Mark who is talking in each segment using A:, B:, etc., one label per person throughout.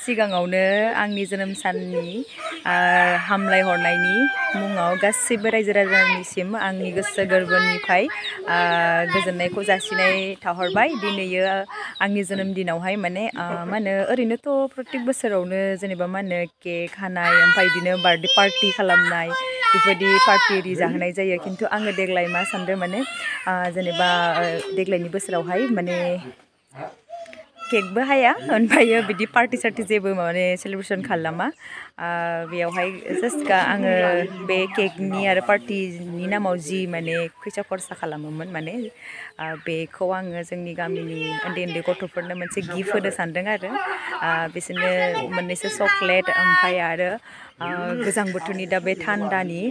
A: सिगाङावनो आंनि जोनोम साननि हामलाय हरनायनि मुङाव गासैबो रायजो राजानिसिम आंनि गोसो गोरबोनिफ्राय गोजोननायखौ जासिनाय थाहरबाय। दिनैयो आंनि जोनोम दिनावहाय माने मा होनो ओरैनोथ' प्रत्येक बोसोरावनो जेनेबा मा होनो केक हानाय ओमफ्राय बिदिनो बार्थडे पार्टि खालामनाय बेफोरबायदि पार्टि एरि जाहोनाय जायो। खिन्थु आङो देग्लाय मा सानदों माने जेनेबा देग्लायनि बोसोरावहाय माने केकबो हाया ओमफ्रायो बिदि पार्टि सार्टि जेबो माने सेलिब्रेसन खालामा। बेयावहाय जास्ट आङो बे केकनि आरो पार्टिनि नामाव जि माने फैसा खरसा खालामोमोन माने बेखौ आङो जोंनि गामिनि उन्दै उन्दै गथ'फोरनो मोनसे गिफ्ट होनो सानदों आरो बिसोरनो मोननैसो चक्लेट ओमफ्राय आरो गोजां बोथोरनि दा बे थान्दानि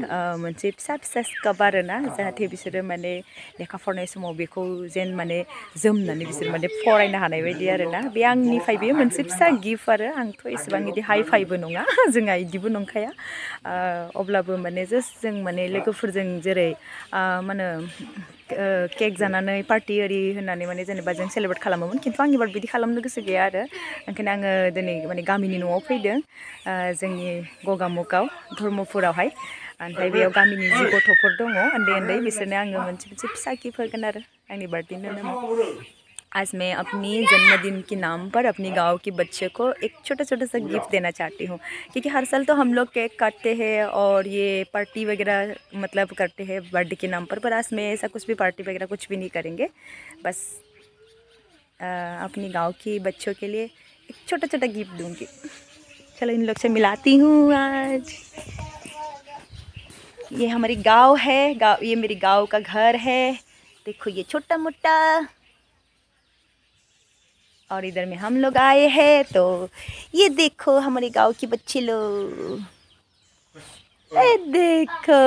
A: मोनसे फिसा फिसा स्कार्फ आरोना जाहाथे बिसोरो माने लेखा फरायनाय समाव बेखौ जेन माने जोमनानै बिसोर माने फरायनो हानाय बायदि आरोना बे आंनिफ्राय बेयो मोनसे फिसा गिफ्ट आरो आंथ' एसेबां बिदि हाइ फाइबो नङा जोंहा बिदिबो नंखाया अब्लाबो माने जास्ट जों माने लोगोफोरजों जेरै मा होनो केक जानानै पार्टि एरि होननानै माने जेनेबा जों सेलेब्रेट खालामोमोन खिन्थु आं एबार बिदि खालामनो गोसो गैया आरो ओंखायनो आङो दिनै माने गामिनि न'आव फैदों जोंनि गगामुगाव धर्मपुरावहाय ओमफ्राय बेयाव गामिनि जि गथ'फोर दङ उन्दै उन्दै बिसोरनो आङो मोनसे फिसा गिफ्ट होगोन आरो आंनि बार्थडेनि नामाव। आज मैं अपनी जन्मदिन के नाम पर अपनी गांव के बच्चे को एक छोटा छोटा सा गिफ्ट देना चाहती हूँ क्योंकि हर साल तो हम लोग केक काटते हैं और ये पार्टी वगैरह मतलब करते हैं बर्थडे के नाम पर आज मैं ऐसा कुछ भी पार्टी वगैरह कुछ भी नहीं करेंगे। बस अपनी गांव के बच्चों के लिए एक छोटा छोटा गिफ्ट दूँगी। चलो इन लोग से मिलाती हूँ। आज ये हमारी गांव है, ये मेरी गांव का घर है। देखो ये छोटा मोटा और इधर में हम लोग आए हैं तो ये देखो हमारे गांव के बच्चे लोग देखो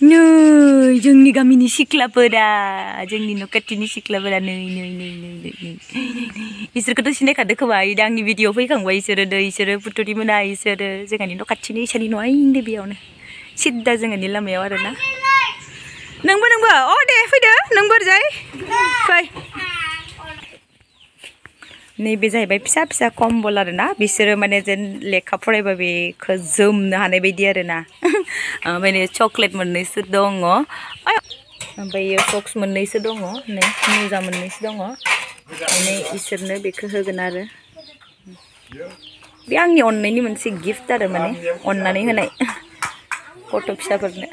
A: नै जोंनि गामिनि सिख्लाफोरा जोंनि न' खाथिनि सिख्लाफोरा नै नै नै नै नै इसोरखौथ' सिनायखादो खोमा आंनि भिडिअ फैखांबाय इसोरो फुथुरि मोना इसोरो जोंहानि न' खाथिनि इसानि न'आ इन्दो बेयावनो सिद्दा जोंहानि लामायाव आरोना। नोंबो अ दे फैदो नोंबो ओरैजाय फै। नैबे जाहैबाय फिसा फिसा कम्बल आरोना बिसोरो माने जेन लेखा फरायबा बेखौ जोमनो हानाय बायदि आरोना। ओमफ्राय चक्लेट मोननैसो दङ ओमफ्राय सक्स मोननैसो दङ नै मुजा मोननैसो दङ माने इसोरनो बेखौ होगोन आरो बे आंनि अननायनि मोनसे गिफ्ट आरो माने अननानै होनाय गथ' फिसाफोरनो।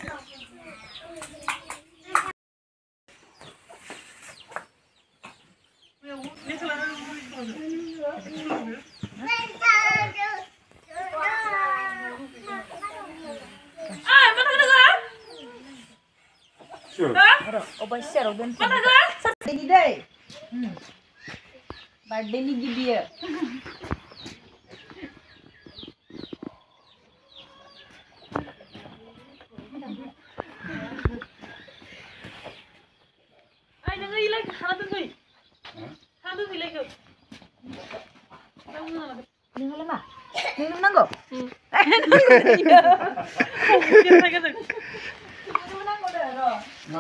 A: Birthday गिबियो नोंहालाय मा नोंनो नांगौ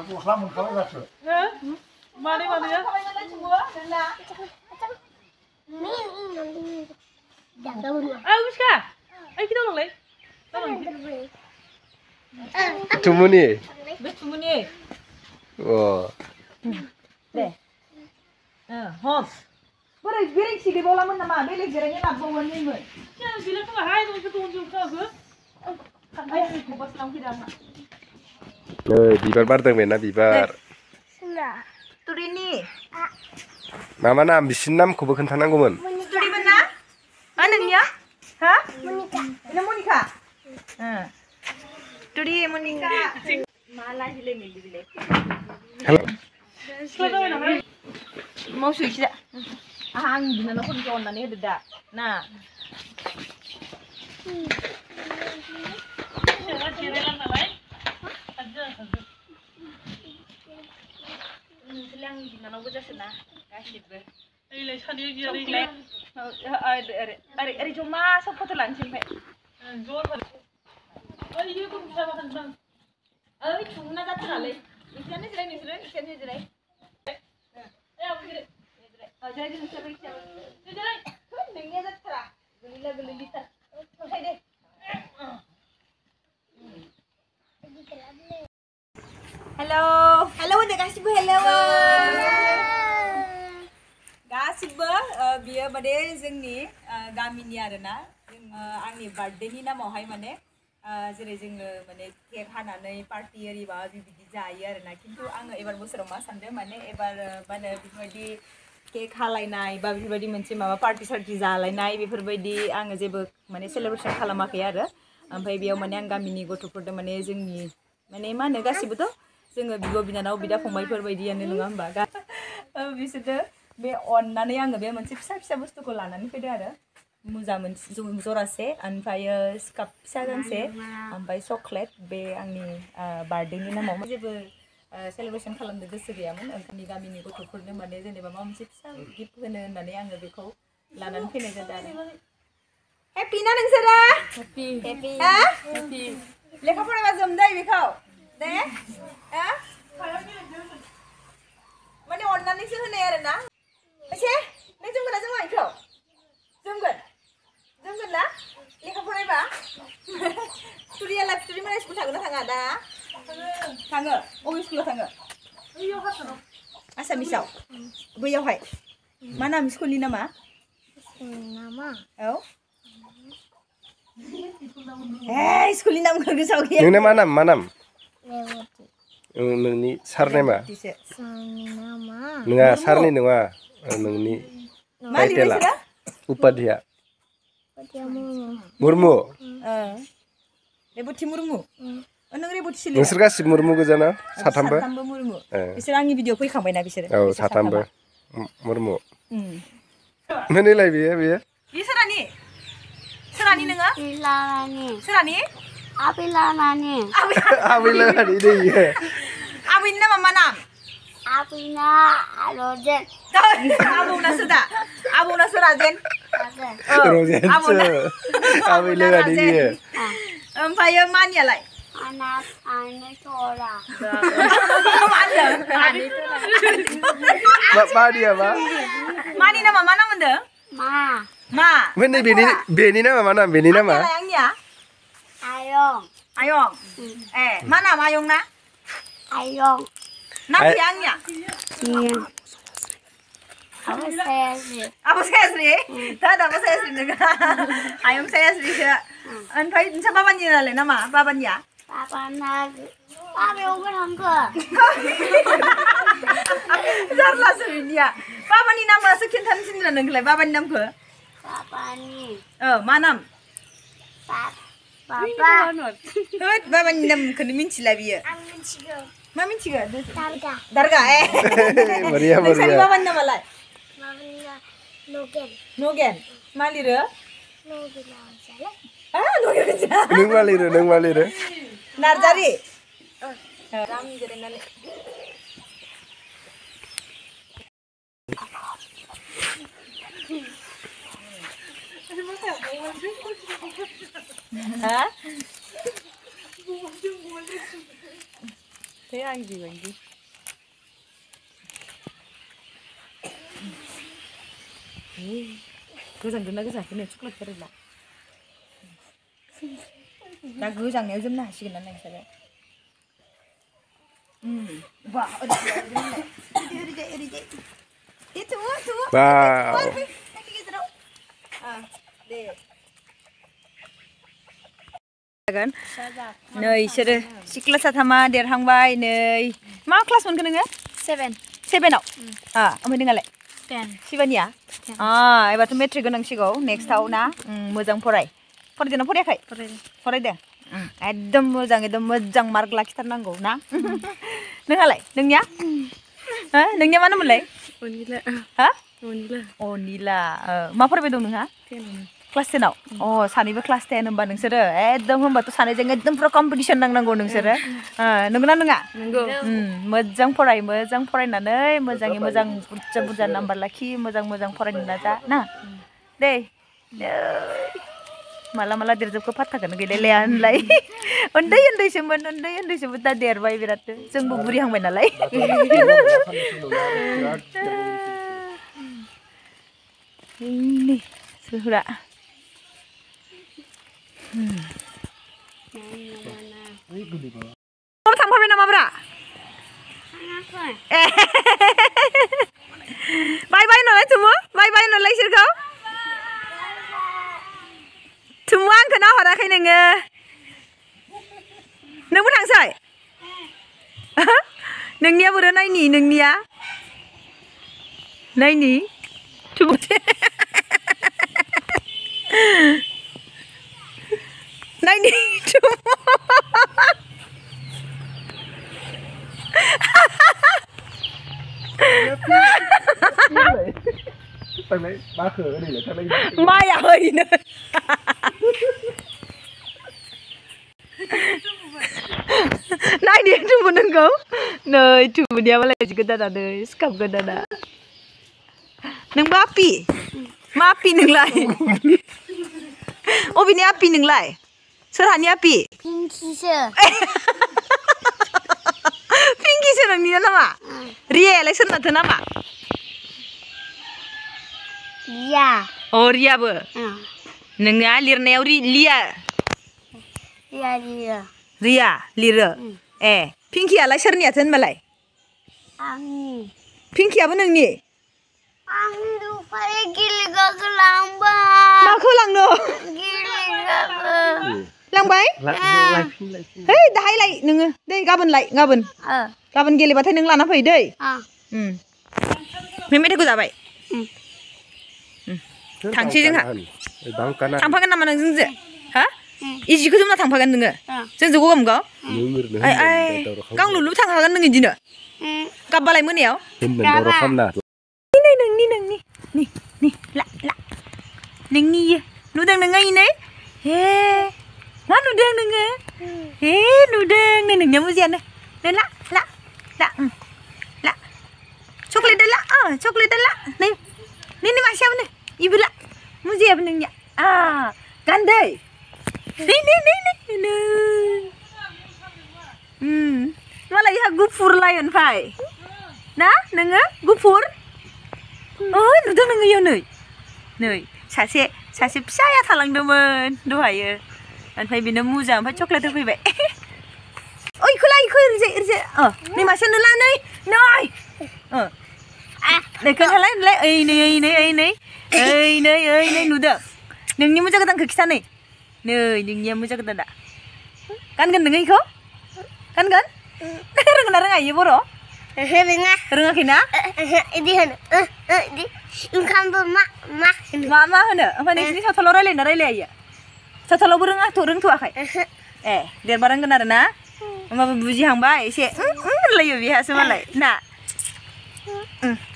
B: गस्ला मोनखाबाय माथो
C: माने
B: Tumuni.
C: Tumuni.
B: Oh.
C: Deh. Hop. Berai berai sih di bola mana mah, berai berainya nak bawa ni mah. Jangan bilang tu hai tu tu tu kau. Ayo aku pas tahu kita mah.
B: Bibar bardang bena bibar.
A: Sudah. Turini.
B: Mama nam bisin nam kubu kentananggumun.
A: Turi mana? Anaknya? Hah?
C: Monica.
A: Ini Monica. Turi Monica. Malah hilai milih.
B: Hello.
A: Mau suci tak? Ang di mana pun kau nanya dah. Nah. Silang di mana gua jadi na? Kasih ber.
C: Ini sandi dia ni.
A: Ari cuma siapa tu lancin pe?
C: Jor. Ayo aku bisa makan bang.
A: Cuma nak tak leh. Ikan ni selai.
C: नोंनिया जाथारा गोलैलिथार ओमफ्राय दे hello होनदो गासिबो hello गासिबो बियो माने जोंनि गामिनि आरोना आंनि बार्थडेनि नामावहाय माने जेरै जोङो माने केक हानानै पार्टि एरि माबा बिदि जायो आरोना खिन्थु आङो एबार बोसोराव मा सानदों माने एबार मा होनो बेफोरबायदि केक हालायनाय बा बेफोरबायदि मोनसे माबा पार्टि सार्टि जालायनाय बेफोरबायदि आङो जेबो माने सेलेब्रेसन खालामाखै आरो ओमफ्राय बेयाव माने आं गामिनि गथ'फोरजों माने जोंनि माने मा होनो गासिबोथ' जोङो बिब' बिनानाव बिदा फंबायफोर बायदियानो नङा होमबा बिसोरनो बे अननानै आङो बे मोनसे फिसा फिसा बुस्थुखौ लानानै फैदो आरो मुजा मोनसे जरासे ओमफ्रायो स्काप फिसा गांसे ओमफ्राय चक्लेट बे आंनि बार्थडेनि नामाव जेबो सेलेब्रेसन खालामनो गोसो गैयामोन ओंखायनो गामिनि गथ'फोरनो माने जेनेबा माबा मोनसे फिसा गिफ्ट होनो होननानै आङो बेखौ लानानै फैनाय जादों आरो हेपि ना नोंसोरो हेपि लेखा फरायबा जोमदै बेखौ दे माने अननानैसो होनाय आरोना एसे नों जोमगोन ना जोमा इखौ जोमगोन ना लेखा फरायबा स्टुरि माने स्कुल थांगोन ना थाङा दा थाङो अबे स्कुलाव थाङो आसामिसाव बैयावहाय मा नाम स्कुलनि नामा औ स्कुलनि नामखौ गोसोआव गैया
B: नोंना मा नाम नोंनि सारनेमा नङा सारनि नङा नोंनि टाइटेला उपाधिया मुर्मु
A: रेबथि मुर्मु नों रेबथि सिलि
B: नोंसोर गासिबो मुर्मु गोजाना साथामबो
A: मुर्मु बिसोर आंनि भिडिअ फैखांबायना बिसोर
B: औ साथामबो मुर्मु मोनैलाय बेयो
C: सोरानि नोङो सोरानि
B: आबैलानि दै
C: आबैनि नामा मा नाम
D: Abina Rojen.
C: Abuna sudah. Abuna Surajen.
B: Rojen. Abuna Rajen.
C: Ompayo manialai.
D: Anak Tora.
B: Apa dia, Pak?
C: Mani nama mana mende? Ma.
B: Mana Beni nama mana? Beni nama?
C: Ayangnya? Ayong. Mana Ayong na?
D: Ayong.
C: Nama ayangnya?
D: Iya. Apa saya sih?
C: Apa saya sih? Tidak apa saya sih juga. Ayong saya sih sih. Anpai siapa babanya le nama? Babanya?
D: Babanya. Babe uban angka.
C: Jarlah sebenarnya. Babanya nama sekian tahun sini lah nenggelai. Babanya nama ke?
D: Babanya.
C: Mana?
D: Papa.
C: Babanya nama kena minci lah dia. Ma minci ke?
D: Darga.
C: Darga
B: Maria.
C: Babanya nama lah.
D: Babanya Logan.
C: Nogen. Malira?
D: Logan aja.
C: Nogen aja.
B: Neng malira.
C: Narjari. Ram jadi nale. Hah? Thế anh gì vậy? Cứ rằng cái này chúc lực cái là. Đã cứ rằng nếu dâm này chỉ cần này sẽ đấy. Wow, ở đây đi dậy. Đi thua.
B: Wow.
C: Deh. Kan? नै इसोरो सिख्ला साथामा देरहांबाय नै मा class मोनखो नोङो 7 आव ओमफ्राय नोंहालाय
D: 10
C: सिबानिया एबारथ' मेट्रिक गोनांसिगौ नेक्स्टआव ना मोजां फरायदोंना फरायाखै फरायदों एकदम मोजां मार्क लाखिथारनांगौ ना नोंहालाय नोंनिया नोंनिया मा नाममोनलाय अनिला मा फरायबाय दं नोंहा क्लास 10 आव सानैबो क्लास 10 होनबा नोंसोरो एकदम होनबाथ' सानैजों एकदम पुरा कम्पिटिसन नांनांगौ नोंसोरो नंगौना नङा मोजां फरायनानै मोजाङै मोजां बुरजा नाम्बार लाखि मोजां फरायनो नाजा ना दे माला देरजोबखो फात्ताखौनो गैलायलाया होनलाय उन्दैसोमोन दा देरबाय बिराद जोंबो बुरिहांबाय नालाय
A: Ini sudah. Mau थांफाबाय नामा ब्रा? Bye bye nolai tumu? Bye bye nolai sirkau? Tumu आंखौ नाहराखै नोङो? नोंबो थांसै? नोंनिया बोरो नायनि नोंनिया? नायनि? Tumu. Naini tumu.
B: Thằng đấy ba khở cái này là thằng đấy.
A: Mai à hơi nữa. Này đi tumu đừng có. Nơi tumu dia malah juga dah ada. Skap ke dah. Neng api. Ma api neng lai. Oh bini api neng lai. Serhani api.
D: Pinky sir.
A: Pinky sir nang ni nama. Ria election na nama.
D: Ria.
A: Oh Ria be. Neng alir neuri Lia.
D: Ria.
A: Ria lira. Pinky election ni atan malai.
D: Angni.
A: Pinky apa neng ni?
D: Angni lupa gili ke lambat.
A: Mak lang no.
D: Gili ke.
A: Lang bay?
B: Lại
A: Hey, dah hai lai neng. Dei gaban lai gaban. Gaban gele batai neng lana pai dei. Meme aku zabai. 당시 좀
B: 방가나
A: 당파간 나만 증제. 하? 이 지금 좀 나 당파간 능어. 증제 고가 뭔가?
B: 누르는
A: 아이. 깡 룰루 당파간 능이 지너. 까발라이 뭐네요?
B: 힘든 도로 컴나
A: Ni, lạ. Neng ni, nu đang neng này. He, má nu đang neng. He, nu đang neng nhắm gì này. Đây lạ. Lạ. Chocolate đây lạ. Chocolate đây lạ. Này mà xem này. Ibu lạ. Mu gì bên neng nhá. Gan đây. Ni. Malah ya gufur lion pai. Nah, neng gufur. Oh, nudah neng yo नै सासे फिसाया थालांदोंमोन दहायो ओमफ्राय बिनो मुजा ओमफ्राय chocolate होफैबाय ओइ खोला इरजे नै मासे नुला नै नै खोन्थालाय नै नुदों नोंनि मुजा गोदानखौ खिथा नै नोंनिया मुजा गोदान दा गानगोन नोङो इखौ गानगोन रोंगोन ना रोङा इयो बर' रोङाखैना
D: Ini hono. Ini ingkang mak
A: मा होनो ओमफ्राय नोंसिनि सावथालाव रायलायना रायलाया सावथालावबो रोंथ'वाखै देरबा रोंगोन आरो ना होमबाबो बुजिहांबाय एसे होनलायो बेहासो मालाय ना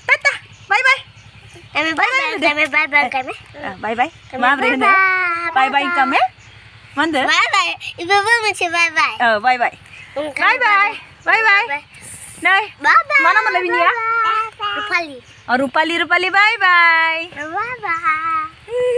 A: टाटा बाय बाय बाय माब्रै होनो बाय बाय कामे मा होनदो
D: Ibu moनसे
A: बाय नै मा नाममोनलाय बिनिया
D: Rupali.
A: रुपाली बाय बाय
D: Bye bye.